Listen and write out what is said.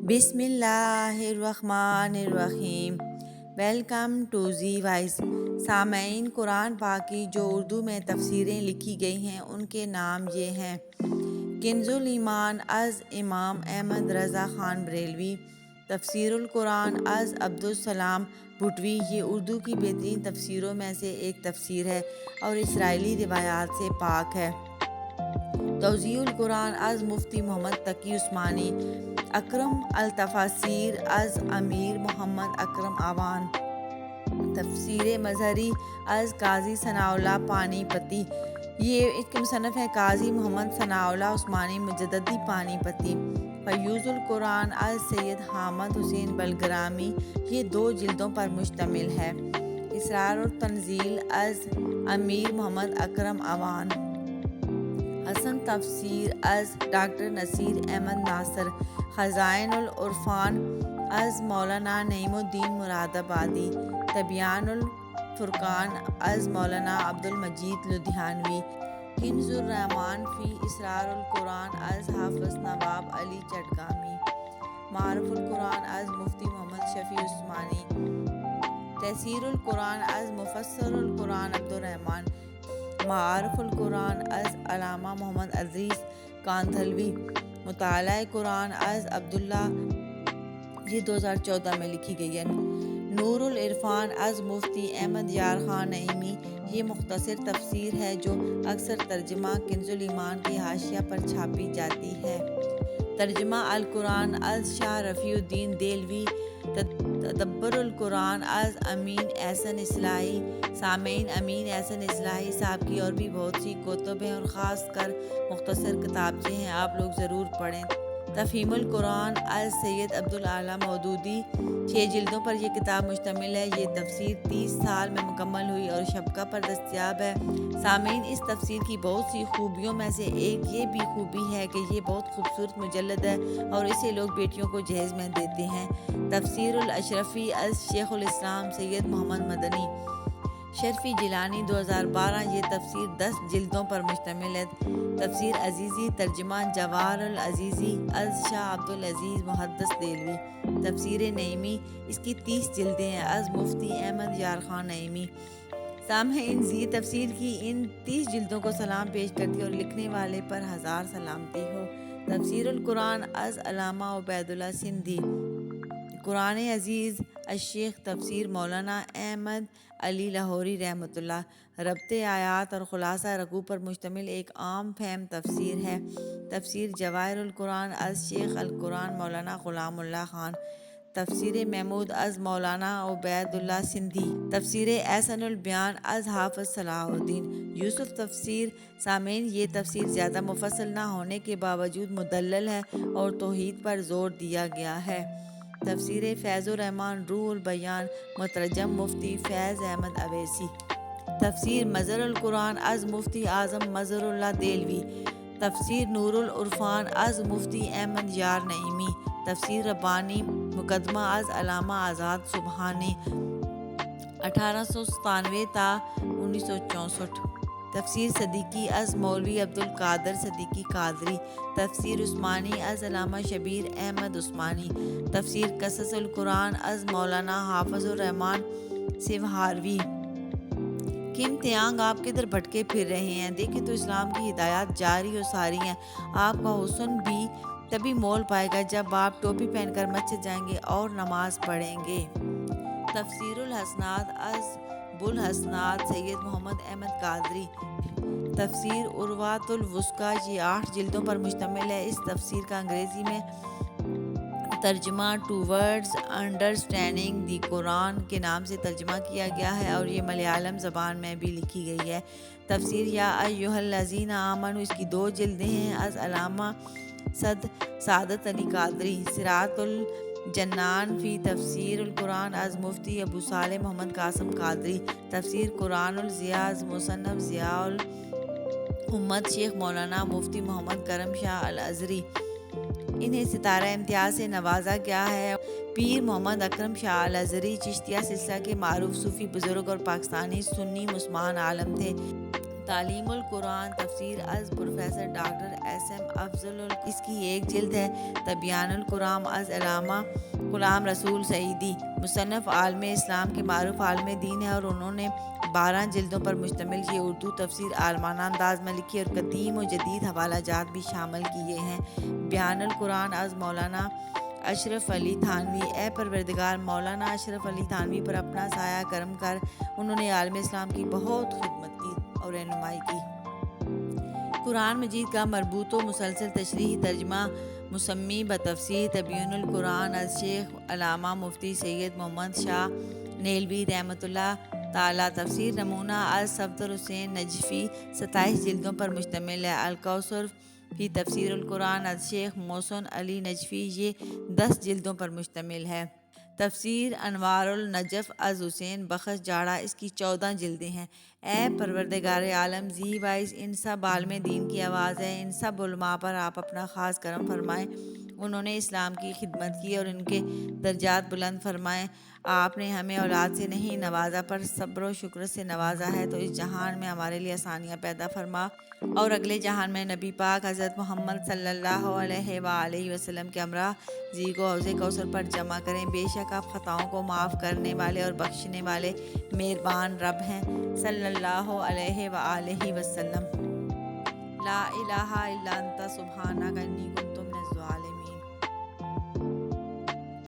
بسم اللہ الرحمن الرحیم۔ Welcome to Zee voice. سامعین، قرآن پاک کی جو اردو میں تفسیریں لکھی گئی ہیں ان کے نام یہ ہیں: کنز الایمان از امام احمد رضا خان بریلوی، تفسیر القرآن از عبدالسلام بھٹوی، یہ اردو کی بہترین تفسیروں میں سے ایک تفسیر ہے اور اسرائیلی روایات سے پاک ہے۔ توضیح القرآن از مفتی محمد تقی عثمانی، اکرم التفاسیر از امیر محمد اکرم آوان، تفسیر مظہری از قاضی ثناء اللہ پانی پتی، یہ ایک مصنف ہے قاضی محمد ثناء اللہ عثمانی مجددی پانی پتی۔ فیوض القرآن از سید حامد حسین بلگرامی، یہ 2 جلدوں پر مشتمل ہے۔ اسرار التنزیل از امیر محمد اکرم آوان، حسن تفسیر از ڈاکٹر نصیر احمد ناصر، خزائن العرفان از مولانا نعیم الدین مراد آبادی، تبیان الفرقان از مولانا عبدالمجید لدھیانوی، کنز الرحمان فی اسرار القرآن از حافظ نواب علی چٹگامی، معارف القرآن از مفتی محمد شفیع عثمانی، تفسیر القرآن از مفسر القرآن عبدالرحمن، معارف القرآن از علامہ محمد عزیز کاندھلوی، مطالعہ قرآن از عبداللہ، یہ 2014 میں لکھی گئی ہے۔ نور العرفان از مفتی احمد یار خان نعیمی، یہ مختصر تفسیر ہے جو اکثر ترجمہ کنز الایمان کے حاشیہ پر چھاپی جاتی ہے۔ ترجمہ القرآن از شاہ رفیع الدین دہلوی، تدبر القرآن از امین احسن اصلاحی۔ سامعین، امین احسن اصلاحی صاحب کی اور بھی بہت سی کتب ہیں اور خاص کر مختصر کتابچے ہیں، آپ لوگ ضرور پڑھیں۔ تفہیم القرآن از سید عبدالاعلی مودودی، 6 جلدوں پر یہ کتاب مشتمل ہے۔ یہ تفسیر 30 سال میں مکمل ہوئی اور شبکہ پر دستیاب ہے۔ سامعین، اس تفسیر کی بہت سی خوبیوں میں سے ایک یہ بھی خوبی ہے کہ یہ بہت خوبصورت مجلد ہے اور اسے لوگ بیٹیوں کو جہیز میں دیتے ہیں۔ تفسیر الاشرفی از شیخ الاسلام سید محمد مدنی شرفی جیلانی، 2012، یہ تفسیر 10 جلدوں پر مشتمل ہے۔ تفسیر عزیزی، ترجمہ جواہر العزیزی از شاہ عبدالعزیز محدث دہلوی، تفسیر نعیمی، اس کی 30 جلدیں ہیں، از مفتی احمد یار خان نعیمی۔ سامعین، زی تفسیر کی ان 30 جلدوں کو سلام پیش کرتی اور لکھنے والے پر 1000 سلامتی ہو۔ تفسیر القرآن از علامہ عبید اللہ سندھی، قرآن عزیز الشیخ، تفسیر مولانا احمد علی لاہوری رحمۃ اللہ، ربط آیات اور خلاصہ رقوع پر مشتمل ایک عام فہم تفسیر ہے۔ تفسیر جواہر القرآن از شیخ القرآن مولانا غلام اللہ خان، تفسیر محمود از مولانا عبید اللہ سندھی، تفسیر احسن البیان از حافظ صلاح الدین یوسف تفسیر۔ سامعین، یہ تفسیر زیادہ مفصل نہ ہونے کے باوجود مدلل ہے اور توحید پر زور دیا گیا ہے۔ تفسیر فیض الرحمان روح البیان، مترجم مفتی فیض احمد اویسی، تفسیر مظہر القرآن از مفتی اعظم مظہر اللہ دہلوی، تفسیر نور العرفان از مفتی احمد یار نعیمی، تفسیر ربانی مقدمہ از علامہ آزاد سبحانی، 1897 تا 1964، تفسیر صدیقی از مولوی عبدالقادر صدیقی قادری، تفسیر عثمانی از علامہ شبیر احمد عثمانی، تفسیر قصص القرآن از مولانا حافظ الرحمان سیوہاروی۔ قیمتی آنگ، آپ کدھر بھٹکے پھر رہے ہیں؟ دیکھیں تو اسلام کی ہدایات جاری و ساری ہیں۔ آپ کا حسن بھی تبھی مول پائے گا جب آپ ٹوپی پہن کر مسجد جائیں گے اور نماز پڑھیں گے۔ تفسیر الحسنات از بوالحسنات سید محمد احمد قادری، تفسیر عروۃ الوثقی، یہ 8 جلدوں پر مشتمل ہے۔ اس تفسیر کا انگریزی میں ترجمہ ٹوورڈز انڈرسٹینڈنگ دی قرآن کے نام سے ترجمہ کیا گیا ہے اور یہ ملیالم زبان میں بھی لکھی گئی ہے۔ تفسیر یا ایھا الذین آمنوا، اس کی 2 جلدیں ہیں، از علامہ سعادت علی قادری، صراط الجنان فی تفسیر القرآن از مفتی ابو صالح محمد قاسم قادری، تفسیر قرآن الضیاء از مصنف ضیاء الامت شیخ مولانا مفتی محمد کرم شاہ الازہری۔ انہیں ستارہ امتیاز سے نوازا گیا ہے۔ پیر محمد اکرم شاہ الازہری چشتیہ سلسلہ کے معروف صوفی بزرگ اور پاکستانی سنی مسلمان عالم تھے۔ تعلیم القرآن تفسیر از پروفیسر ڈاکٹر ایس ایم افضل اس کی ایک جلد ہے۔ تبیان القرآن از علامہ غلام رسول سعیدی مصنف عالم اسلام کے معروف عالم دین ہے، اور انہوں نے 12 جلدوں پر مشتمل یہ اردو تفسیر عالمانہ انداز میں لکھی، اور قدیم و جدید حوالہ جات بھی شامل کیے ہیں۔ بیان القرآن از مولانا اشرف علی تھانوی اے پروردگار مولانا اشرف علی تھانوی پر اپنا سایہ کرم کر، انہوں نے عالم اسلام کی بہت خدمت کی اور رہنمائی کی۔ قرآن مجید کا مربوط و مسلسل تشریحی ترجمہ مسمی بتفسیر تبیین القرآن از شیخ علامہ مفتی سید محمد شاہ نیلوی رحمۃ اللہ تعالیٰ تفسیر نمونہ از صفدر حسین نجفی 27 جلدوں پر مشتمل ہے۔ الکوثر فی تفسیر القرآن از شیخ محسن علی نجفی یہ 10 جلدوں پر مشتمل ہے۔ تفسیر انوار النجف از حسین بخش جاڑا اس کی 14 جلدیں ہیں۔ اے پروردگار عالم زی وائز ان سب عالم دین کی آواز ہے، ان سب علماء پر آپ اپنا خاص کرم فرمائیں، انہوں نے اسلام کی خدمت کی اور ان کے درجات بلند فرمائیں۔ آپ نے ہمیں اولاد سے نہیں نوازا پر صبر و شکر سے نوازا ہے، تو اس جہان میں ہمارے لیے آسانیاں پیدا فرما، اور اگلے جہان میں نبی پاک حضرت محمد صلی اللہ علیہ وآلہ وسلم کے ہمراہ زی کو حوض کوثر پر جمع کریں۔ بے شک آپ خطاؤں کو معاف کرنے والے اور بخشنے والے مہربان رب ہیں۔ صلی اللہ علیہ وآلہ وسلم۔ لا الہ الا انت سبحانک انی کنت